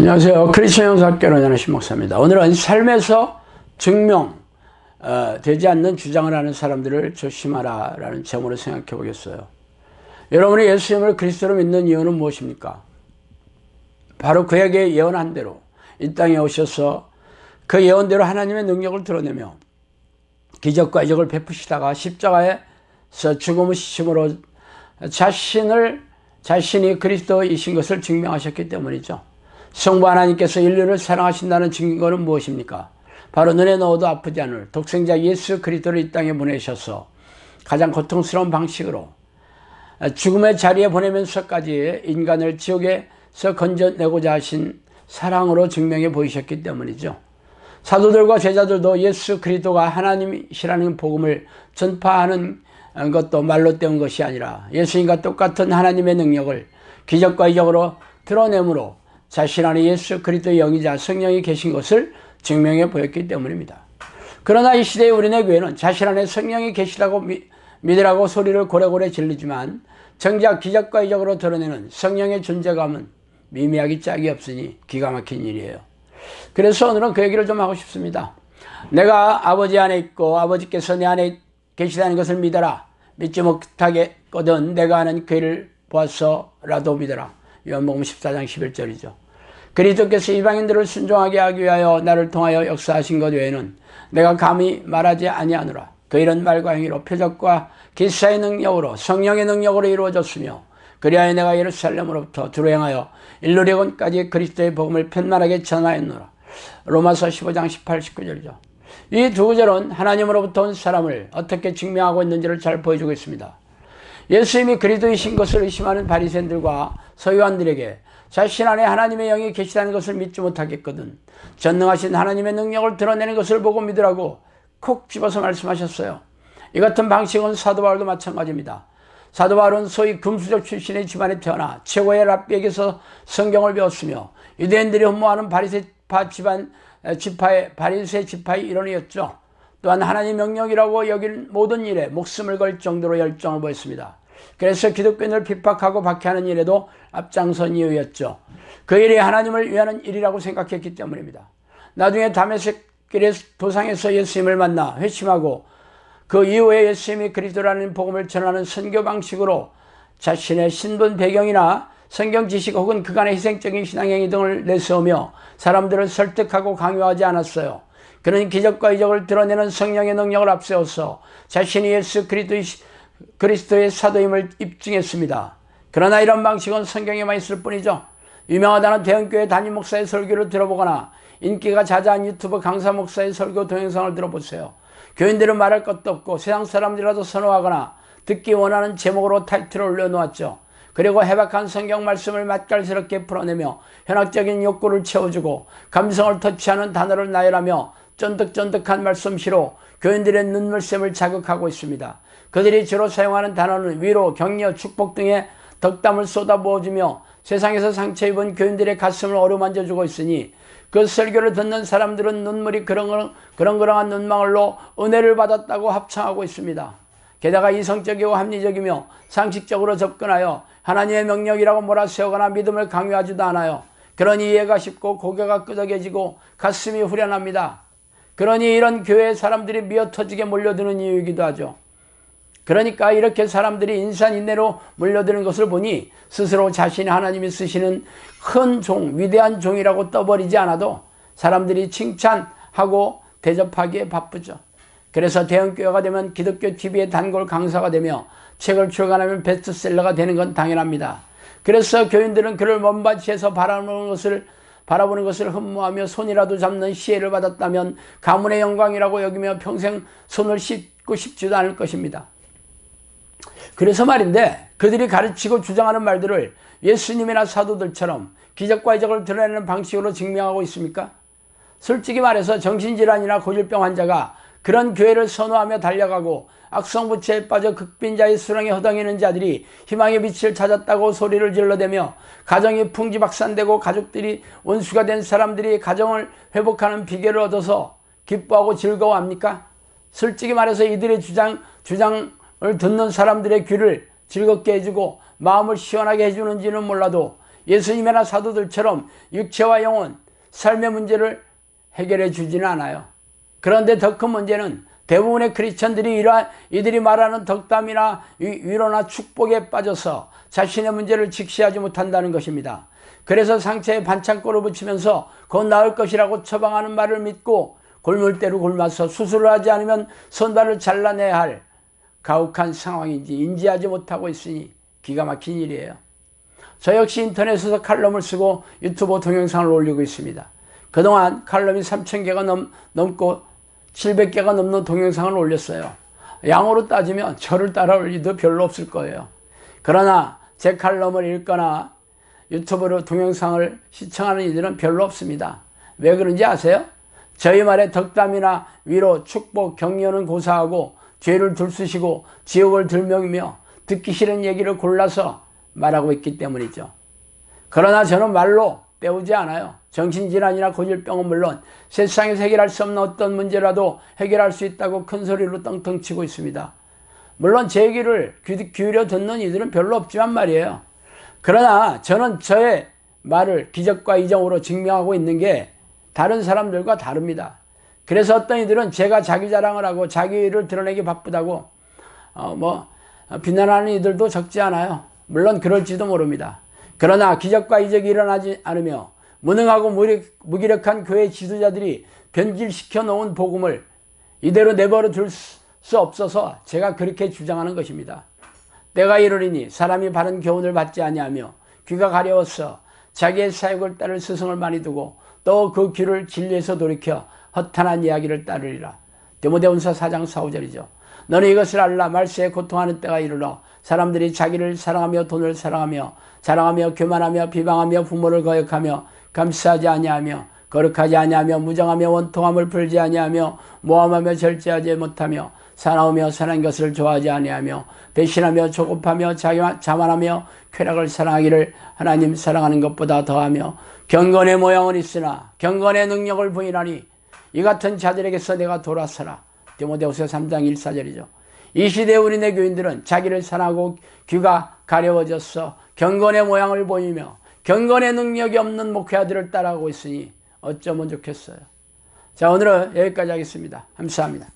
안녕하세요. 크리스천 영상학교로 연하신 신목사입니다. 오늘은 삶에서 증명되지 않는 주장을 하는 사람들을 조심하라 라는 제목으로 생각해 보겠어요. 여러분이 예수님을 그리스도로 믿는 이유는 무엇입니까? 바로 그에게 예언한 대로 이 땅에 오셔서 그 예언대로 하나님의 능력을 드러내며 기적과 이적을 베푸시다가 십자가에서 죽음으로 자신이 그리스도이신 것을 증명하셨기 때문이죠. 성부 하나님께서 인류를 사랑하신다는 증거는 무엇입니까? 바로 눈에 넣어도 아프지 않을 독생자 예수 그리스도를 이 땅에 보내셔서 가장 고통스러운 방식으로 죽음의 자리에 보내면서까지 인간을 지옥에서 건져내고자 하신 사랑으로 증명해 보이셨기 때문이죠. 사도들과 제자들도 예수 그리스도가 하나님이시라는 복음을 전파하는 것도 말로 때운 것이 아니라 예수님과 똑같은 하나님의 능력을 기적과 이적으로 드러내므로 자신 안에 예수 그리스도의 영이자 성령이 계신 것을 증명해 보였기 때문입니다. 그러나 이 시대의 우리네 교회는 자신 안에 성령이 계시다고 믿으라고 소리를 고래고래 질르지만 정작 기적과 이적으로 드러내는 성령의 존재감은 미미하기 짝이 없으니 기가 막힌 일이에요. 그래서 오늘은 그 얘기를 좀 하고 싶습니다. 내가 아버지 안에 있고 아버지께서 내 안에 계시다는 것을 믿어라. 믿지 못하겠거든 내가 아는 그를 보아서라도 믿어라. 요한복음 14장 11절이죠. 그리스도께서 이방인들을 순종하게 하기 위하여 나를 통하여 역사하신 것 외에는 내가 감히 말하지 아니하노라. 그 이런 말과 행위로 표적과 기사의 능력으로 성령의 능력으로 이루어졌으며 그리하여 내가 예루살렘으로부터 두루 행하여 일루리온까지 그리스도의 복음을 편만하게 전하였노라. 로마서 15장 18, 19절이죠. 이 두 구절은 하나님으로부터 온 사람을 어떻게 증명하고 있는지를 잘 보여주고 있습니다. 예수님이 그리스도이신 것을 의심하는 바리새인들과 서기관들에게 자신 안에 하나님의 영이 계시다는 것을 믿지 못하겠거든 전능하신 하나님의 능력을 드러내는 것을 보고 믿으라고 콕 집어서 말씀하셨어요. 이 같은 방식은 사도 바울도 마찬가지입니다. 사도 바울은 소위 금수저 출신의 집안에 태어나 최고의 랍비에게서 성경을 배웠으며 유대인들이 흠모하는 바리새 지파의 일원이었죠. 또한 하나님 명령이라고 여긴 모든 일에 목숨을 걸 정도로 열정을 보였습니다. 그래서 기독교인을 핍박하고 박해하는 일에도 앞장선 이유였죠. 그 일이 하나님을 위하는 일이라고 생각했기 때문입니다. 나중에 다메섹길의 도상에서 예수님을 만나 회심하고 그 이후에 예수님이 그리스도라는 복음을 전하는 선교 방식으로 자신의 신분 배경이나 성경 지식 혹은 그간의 희생적인 신앙행위 등을 내세우며 사람들을 설득하고 강요하지 않았어요. 그는 기적과 이적을 드러내는 성령의 능력을 앞세워서 자신이 예수 그리스도의 사도임을 입증했습니다. 그러나 이런 방식은 성경에만 있을 뿐이죠. 유명하다는 대형교회 담임 목사의 설교를 들어보거나 인기가 자자한 유튜브 강사 목사의 설교 동영상을 들어보세요. 교인들은 말할 것도 없고 세상 사람들이라도 선호하거나 듣기 원하는 제목으로 타이틀을 올려놓았죠. 그리고 해박한 성경 말씀을 맛깔스럽게 풀어내며 현학적인 욕구를 채워주고 감성을 터치하는 단어를 나열하며 쫀득쫀득한 말씀시로 교인들의 눈물샘을 자극하고 있습니다. 그들이 주로 사용하는 단어는 위로, 격려, 축복 등의 덕담을 쏟아부어주며 세상에서 상처 입은 교인들의 가슴을 어루만져주고 있으니 그 설교를 듣는 사람들은 눈물이 그렁그렁한 눈망울로 은혜를 받았다고 합창하고 있습니다. 게다가 이성적이고 합리적이며 상식적으로 접근하여 하나님의 명령이라고 몰아세우거나 믿음을 강요하지도 않아요. 그러니 이해가 쉽고 고개가 끄덕여지고 가슴이 후련합니다. 그러니 이런 교회의 사람들이 미어터지게 몰려드는 이유이기도 하죠. 그러니까 이렇게 사람들이 인산인해로 몰려드는 것을 보니 스스로 자신이 하나님이 쓰시는 큰 종, 위대한 종이라고 떠버리지 않아도 사람들이 칭찬하고 대접하기에 바쁘죠. 그래서 대형교회가 되면 기독교 TV의 단골 강사가 되며 책을 출간하면 베스트셀러가 되는 건 당연합니다. 그래서 교인들은 그를 먼바치에서 바라보는 것을 흠모하며 손이라도 잡는 시혜를 받았다면 가문의 영광이라고 여기며 평생 손을 씻고 싶지도 않을 것입니다. 그래서 말인데 그들이 가르치고 주장하는 말들을 예수님이나 사도들처럼 기적과 이적을 드러내는 방식으로 증명하고 있습니까? 솔직히 말해서 정신질환이나 고질병 환자가 그런 교회를 선호하며 달려가고 악성부채에 빠져 극빈자의 수렁에 허덕이는 자들이 희망의 빛을 찾았다고 소리를 질러대며 가정이 풍지박산되고 가족들이 원수가 된 사람들이 가정을 회복하는 비결을 얻어서 기뻐하고 즐거워합니까? 솔직히 말해서 이들의 주장을 듣는 사람들의 귀를 즐겁게 해주고 마음을 시원하게 해주는지는 몰라도 예수님이나 사도들처럼 육체와 영혼, 삶의 문제를 해결해 주지는 않아요. 그런데 더 큰 문제는 대부분의 크리스천들이 이들이 말하는 덕담이나 위로나 축복에 빠져서 자신의 문제를 직시하지 못한다는 것입니다. 그래서 상처에 반창고를 붙이면서 곧 나을 것이라고 처방하는 말을 믿고 골물대로 굶어서 수술을 하지 않으면 손발을 잘라내야 할 가혹한 상황인지 인지하지 못하고 있으니 기가 막힌 일이에요. 저 역시 인터넷에서 칼럼을 쓰고 유튜브 동영상을 올리고 있습니다. 그동안 칼럼이 3,000개가 넘고 700개가 넘는 동영상을 올렸어요. 양으로 따지면 저를 따라올 리도 별로 없을 거예요. 그러나 제 칼럼을 읽거나 유튜브로 동영상을 시청하는 이들은 별로 없습니다. 왜 그런지 아세요? 저희 말에 덕담이나 위로, 축복, 격려는 고사하고 죄를 들쑤시고 지옥을 들먹이며 듣기 싫은 얘기를 골라서 말하고 있기 때문이죠. 그러나 저는 말로 때우지 않아요. 정신질환이나 고질병은 물론 세상에서 해결할 수 없는 어떤 문제라도 해결할 수 있다고 큰 소리로 떵떵 치고 있습니다. 물론 제 얘기를 기울여 듣는 이들은 별로 없지만 말이에요. 그러나 저는 저의 말을 기적과 이정으로 증명하고 있는 게 다른 사람들과 다릅니다. 그래서 어떤 이들은 제가 자기 자랑을 하고 자기 일을 드러내기 바쁘다고 비난하는 이들도 적지 않아요. 물론 그럴지도 모릅니다. 그러나 기적과 이적이 일어나지 않으며 무능하고 무기력한 교회 지도자들이 변질시켜 놓은 복음을 이대로 내버려 둘 수 없어서 제가 그렇게 주장하는 것입니다. 때가 이르리니 사람이 바른 교훈을 받지 아니하며 귀가 가려워서 자기의 사역을 따를 스승을 많이 두고 또 그 귀를 진리에서 돌이켜 허탄한 이야기를 따르리라. 디모데후서 4장 4-5절이죠. 너는 이것을 알라. 말세에 고통하는 때가 이르러 사람들이 자기를 사랑하며 돈을 사랑하며 자랑하며 교만하며 비방하며 부모를 거역하며 감사하지 아니하며 거룩하지 아니하며 무정하며 원통함을 풀지 아니하며 모함하며 절제하지 못하며 사나우며 선한 것을 좋아하지 아니하며 배신하며 조급하며 자만하며 쾌락을 사랑하기를 하나님 사랑하는 것보다 더하며 경건의 모양은 있으나 경건의 능력을 부인하니 이 같은 자들에게서 내가 돌아서라. 디모데후서 3장 1-4절이죠. 이 시대의 우리네 교인들은 자기를 사랑하고 귀가 가려워져서 경건의 모양을 보이며 경건의 능력이 없는 목회자들을 따라가고 있으니 어쩌면 좋겠어요. 자, 오늘은 여기까지 하겠습니다. 감사합니다.